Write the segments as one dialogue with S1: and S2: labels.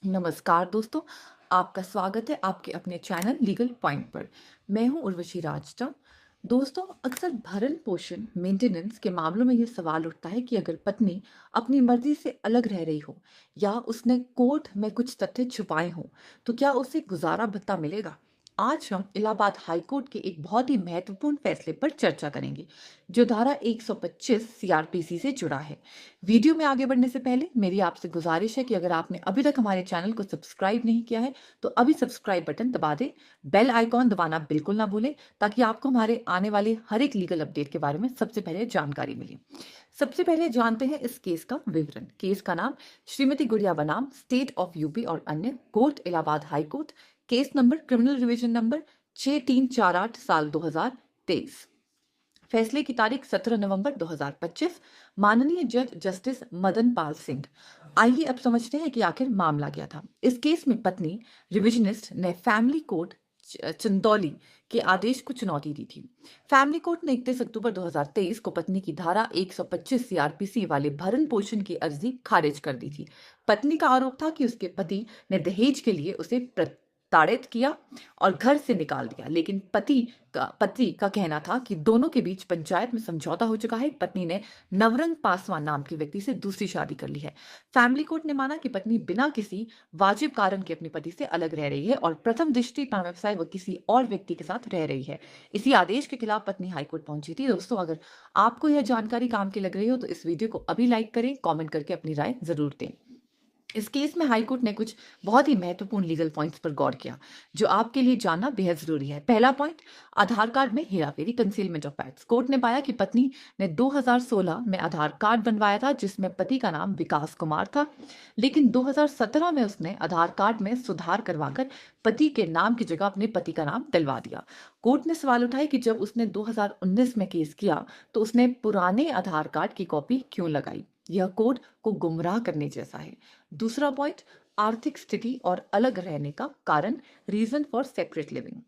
S1: नमस्कार दोस्तों, आपका स्वागत है आपके अपने चैनल लीगल पॉइंट पर। मैं हूं उर्वशी राजटा। दोस्तों, अक्सर भरण पोषण मेंटेनेंस के मामलों में ये सवाल उठता है कि अगर पत्नी अपनी मर्जी से अलग रह रही हो या उसने कोर्ट में कुछ तथ्य छुपाए हों, तो क्या उसे गुजारा भत्ता मिलेगा। आज हम इलाहाबाद हाई कोर्ट के एक बहुत ही महत्वपूर्ण फैसले पर चर्चा करेंगे, जो धारा 125 सीआरपीसी से जुड़ा है। वीडियो में आगे बढ़ने से पहले मेरी आपसे गुजारिश है कि अगर आपने अभी तक हमारे चैनल को सब्सक्राइब नहीं किया है तो अभी सब्सक्राइब बटन दबा दें। बेल आइकॉन दबाना बिल्कुल ना भूलें, ताकि आपको हमारे आने वाले हर एक लीगल अपडेट के बारे में सबसे पहले जानकारी मिले। सबसे पहले जानते हैं इस केस का विवरण। केस का नाम श्रीमती गुड़िया बनाम स्टेट ऑफ यूपी और अन्य, court Allahabad high court. Case number criminal revision number 6348 साल 2023। फैसले की तारीख 17 नवंबर 2025। माननीय जज जस्टिस मदन पाल सिंह। आइए अब समझते हैं कि आखिर मामला क्या था। इस केस में पत्नी रिविजनिस्ट ने फैमिली कोर्ट चंदौली के आदेश को चुनौती दी थी। फैमिली कोर्ट ने 31 अक्टूबर 2023 को पत्नी की धारा 125 सीआरपीसी वाले भरण पोषण की अर्जी खारिज कर दी थी। पत्नी का आरोप था कि उसके पति ने दहेज के लिए उसे प्रताड़ित किया और घर से निकाल दिया, लेकिन पति का कहना था कि दोनों के बीच पंचायत में समझौता हो चुका है। पत्नी ने नवरंग पासवान नाम के व्यक्ति से दूसरी शादी कर ली है। फैमिली कोर्ट ने माना कि पत्नी बिना किसी वाजिब कारण के अपने पति से अलग रह रही है और प्रथम दृष्टि पर व्यवसाय वो किसी और व्यक्ति के साथ रह रही है। इसी आदेश के खिलाफ पत्नी हाईकोर्ट पहुंची थी। दोस्तों, अगर आपको यह जानकारी काम की लग रही हो तो इस वीडियो को अभी लाइक करें, कॉमेंट करके अपनी राय जरूर दें। इस केस में हाईकोर्ट ने कुछ बहुत ही महत्वपूर्ण लीगल पॉइंट्स पर गौर किया, जो आपके लिए जानना बेहद जरूरी है। पहला पॉइंट, आधार कार्ड में हेराफेरी, कंसीलमेंट ऑफ फैक्ट्स। कोर्ट ने पाया कि पत्नी ने 2016 में आधार कार्ड बनवाया था जिसमें पति का नाम विकास कुमार था, लेकिन 2017 में उसने आधार कार्ड में सुधार करवाकर पति के नाम की जगह अपने पति का नाम डलवा दिया। कोर्ट ने सवाल उठाया कि जब उसने 2019 में केस किया तो उसने पुराने आधार कार्ड की कॉपी क्यों लगाई। यह कोर्ट को गुमराह करने जैसा है। दूसरा पॉइंट, आर्थिक स्थिति और अलग रहने का कारण, reason for separate living.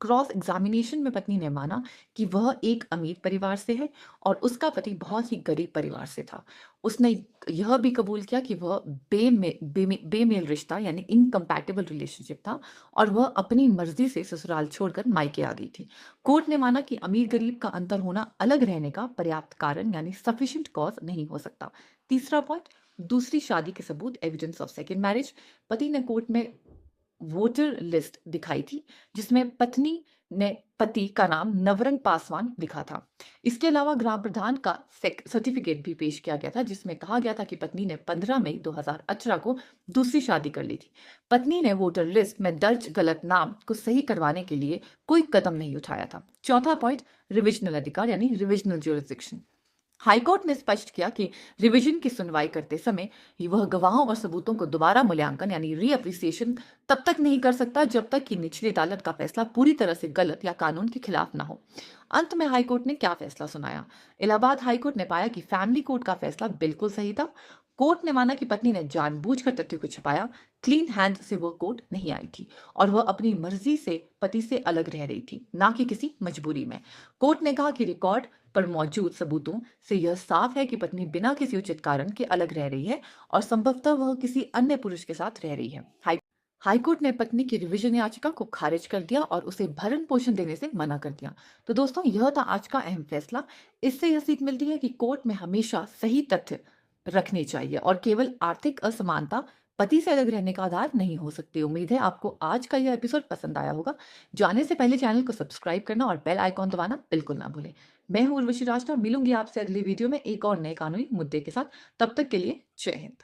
S1: Cross examination में पत्नी ने माना कि वह एक अमीर परिवार से है और उसका पति बहुत ही गरीब परिवार से था। उसने यह भी कबूल किया कि वह बेमेल रिश्ता यानी इनकम्पैटिबल रिलेशनशिप था और वह अपनी मर्जी से ससुराल छोड़कर मायके आ गई थी। कोर्ट ने माना कि अमीर गरीब का अंतर होना अलग रहने का पर्याप्त कारण यानी सफिशिएंट कॉज नहीं हो सकता। तीसरा पॉइंट, दूसरी शादी के सबूत, एविडेंस ऑफ सेकेंड मैरिज। पति ने कोर्ट में वोटर लिस्ट दिखाई थी जिसमें पत्नी ने पति का नाम नवरंग पासवान लिखा था। इसके अलावा ग्राम प्रधान का सर्टिफिकेट भी पेश किया गया था जिसमें कहा गया था कि पत्नी ने 15 मई 2018 को दूसरी शादी कर ली थी। पत्नी ने वोटर लिस्ट में दर्ज गलत नाम को सही करवाने के लिए कोई कदम नहीं उठाया था। चौथा पॉइंट, रिविजनल अधिकार यानी रिविजनल ज्यूरिसडिक्शन। हाईकोर्ट ने स्पष्ट किया कि रिवीजन की सुनवाई करते समय वह गवाहों और सबूतों को दोबारा मूल्यांकन यानी रीअप्रिसिएशन तब तक नहीं कर सकता जब तक कि निचली अदालत का फैसला पूरी तरह से गलत या कानून के खिलाफ ना हो। अंत में हाईकोर्ट ने क्या फैसला सुनाया। इलाहाबाद हाईकोर्ट ने पाया कि फैमिली कोर्ट का फैसला बिल्कुल सही था। कोर्ट ने माना कि पत्नी ने जानबूझकर तथ्य को छुपाया। क्लीन हैंड से वह कोर्ट नहीं आई थी और वह अपनी मर्जी से पति से अलग रह रही थी, ना कि किसी मजबूरी में। कोर्ट ने कहा कि रिकॉर्ड पर मौजूद सबूतों से यह साफ है कि पत्नी बिना किसी उचित कारण के अलग रह रही है और संभवतः वह किसी अन्य पुरुष के साथ रह रही है। हाईकोर्ट ने पत्नी की रिवीजन याचिका को खारिज कर दिया और उसे भरण पोषण देने से मना कर दिया। तो दोस्तों, यह था आज का अहम फैसला। इससे यह सीख मिलती है कि कोर्ट में हमेशा सही तथ्य रखने चाहिए और केवल आर्थिक असमानता पति से अलग रहने का आधार नहीं हो सकती। उम्मीद है आपको आज का यह एपिसोड पसंद आया होगा। जाने से पहले चैनल को सब्सक्राइब करना और बेल आइकॉन दबाना बिल्कुल ना भूलें। मैं हूं उर्वशी राजटा, मिलूंगी आपसे अगली वीडियो में एक और नए कानूनी मुद्दे के साथ। तब तक के लिए जय हिंद।